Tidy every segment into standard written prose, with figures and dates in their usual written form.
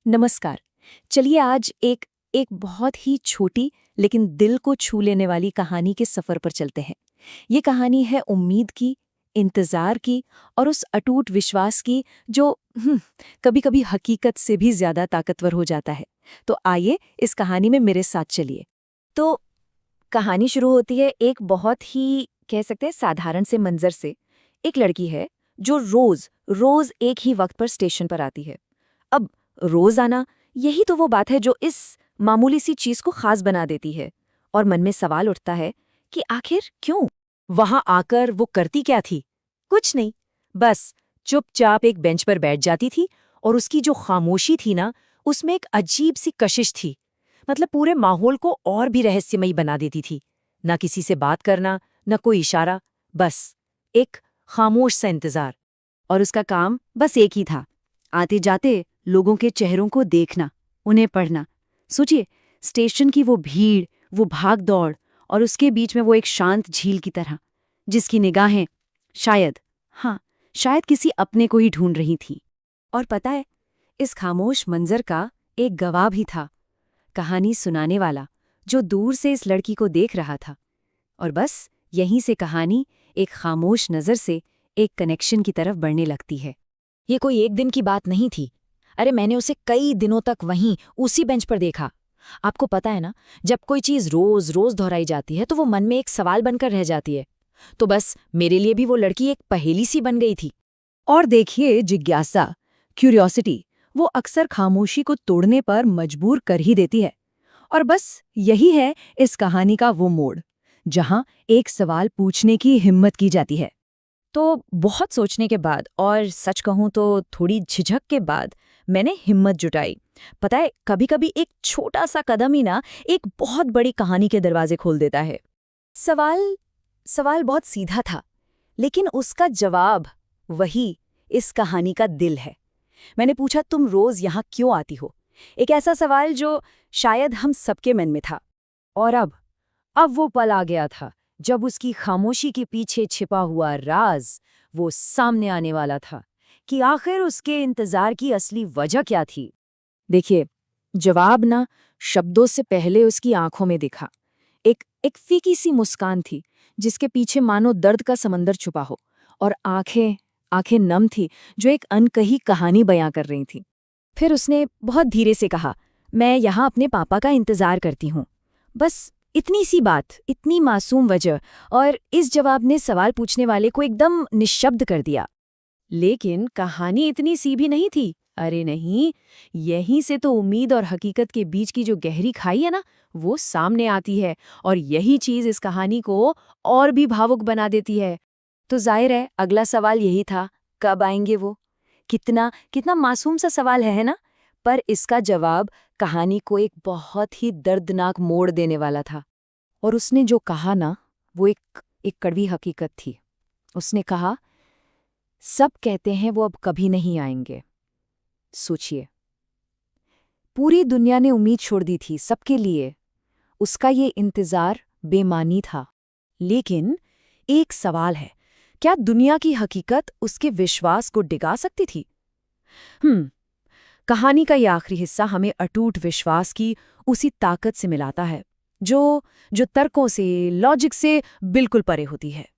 नमस्कार। चलिए आज एक एक बहुत ही छोटी लेकिन दिल को छू लेने वाली कहानी के सफर पर चलते हैं। ये कहानी है उम्मीद की, इंतजार की और उस अटूट विश्वास की जो कभी-कभी हकीकत से भी ज्यादा ताकतवर हो जाता है। तो आइए इस कहानी में मेरे साथ चलिए। तो कहानी शुरू होती है एक बहुत ही कह सकते हैं साधारण से मंजर से। एक लड़की है जो रोज रोज एक ही वक्त पर स्टेशन पर आती है। अब रोज आना, यही तो वो बात है जो इस मामूली सी चीज को खास बना देती है। और मन में सवाल उठता है कि आखिर क्यों वहां आकर वो करती क्या थी। कुछ नहीं, बस चुपचाप एक बेंच पर बैठ जाती थी। और उसकी जो खामोशी थी ना, उसमें एक अजीब सी कशिश थी। मतलब पूरे माहौल को और भी रहस्यमयी बना देती थी। ना किसी से बात करना, न कोई इशारा, बस एक खामोश सा इंतजार। और उसका काम बस एक ही था, आते जाते लोगों के चेहरों को देखना, उन्हें पढ़ना। सोचिए, स्टेशन की वो भीड़, वो भाग दौड़, और उसके बीच में वो एक शांत झील की तरह, जिसकी निगाहें शायद, हाँ, शायद किसी अपने को ही ढूंढ रही थीं। और पता है, इस खामोश मंजर का एक गवाह भी था, कहानी सुनाने वाला, जो दूर से इस लड़की को देख रहा था। और बस यहीं से कहानी एक खामोश नज़र से एक कनेक्शन की तरफ बढ़ने लगती है। ये कोई एक दिन की बात नहीं थी। अरे मैंने उसे कई दिनों तक वहीं उसी बेंच पर देखा। आपको पता है ना, जब कोई चीज रोज रोज दोहराई जाती है तो वो मन में एक सवाल बनकर रह जाती है। तो बस मेरे लिए भी वो लड़की एक पहेली सी बन गई थी। और देखिए, जिज्ञासा, क्यूरियोसिटी, वो अक्सर खामोशी को तोड़ने पर मजबूर कर ही देती है। और बस यही है इस कहानी का वो मोड़, जहां एक सवाल पूछने की हिम्मत की जाती है। तो बहुत सोचने के बाद, और सच कहूं तो थोड़ी झिझक के बाद, मैंने हिम्मत जुटाई। पता है, कभी-कभी एक छोटा सा कदम ही ना एक बहुत बड़ी कहानी के दरवाजे खोल देता है। सवाल सवाल बहुत सीधा था, लेकिन उसका जवाब वही इस कहानी का दिल है। मैंने पूछा, तुम रोज यहाँ क्यों आती हो? एक ऐसा सवाल जो शायद हम सबके मन में था। और अब वो पल आ गया था जब उसकी खामोशी के पीछे छिपा हुआ राज वो सामने आने वाला था कि आखिर उसके इंतजार की असली वजह क्या थी। देखिए, जवाब ना शब्दों से पहले उसकी आंखों में दिखा। एक फीकी सी मुस्कान थी, जिसके पीछे मानो दर्द का समंदर छुपा हो। और आंखें आंखें नम थी, जो एक अनकही कहानी बयां कर रही थी। फिर उसने बहुत धीरे से कहा, मैं यहाँ अपने पापा का इंतजार करती हूँ। बस इतनी सी बात, इतनी मासूम वजह, और इस जवाब ने सवाल पूछने वाले को एकदम निश्शब्द कर दिया। लेकिन कहानी इतनी सी भी नहीं थी। अरे नहीं, यहीं से तो उम्मीद और हकीकत के बीच की जो गहरी खाई है ना, वो सामने आती है। और यही चीज इस कहानी को और भी भावुक बना देती है। तो जाहिर है, अगला सवाल यही था, कब आएंगे वो? कितना कितना मासूम सा सवाल है ना? पर इसका जवाब कहानी को एक बहुत ही दर्दनाक मोड़ देने वाला था। और उसने जो कहा ना, वो एक कड़वी हकीकत थी। उसने कहा, सब कहते हैं वो अब कभी नहीं आएंगे। सोचिए, पूरी दुनिया ने उम्मीद छोड़ दी थी सबके लिए। उसका ये इंतजार बेमानी था। लेकिन एक सवाल है, क्या दुनिया की हकीकत उसके विश्वास को डिगा सकती थी? कहानी का ये आखिरी हिस्सा हमें अटूट विश्वास की उसी ताकत से मिलाता है, जो जो तर्कों से, लॉजिक से बिल्कुल परे होती है।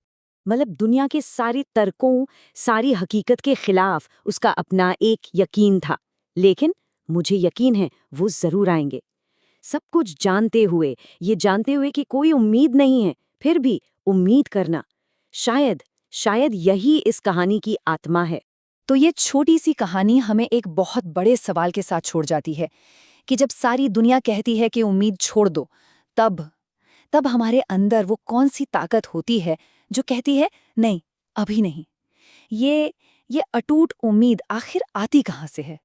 मतलब दुनिया के सारी तर्कों, सारी हकीकत के खिलाफ उसका अपना एक यकीन था। लेकिन मुझे यकीन है वो जरूर आएंगे। सब कुछ जानते हुए, ये जानते हुए कि कोई उम्मीद नहीं है, फिर भी उम्मीद करना, शायद शायद यही इस कहानी की आत्मा है। तो ये छोटी सी कहानी हमें एक बहुत बड़े सवाल के साथ छोड़ जाती है कि जब सारी दुनिया कहती है कि उम्मीद छोड़ दो, तब तब हमारे अंदर वो कौन सी ताकत होती है जो कहती है, नहीं, अभी नहीं। ये ये अटूट उम्मीद आखिर आती कहाँ से है?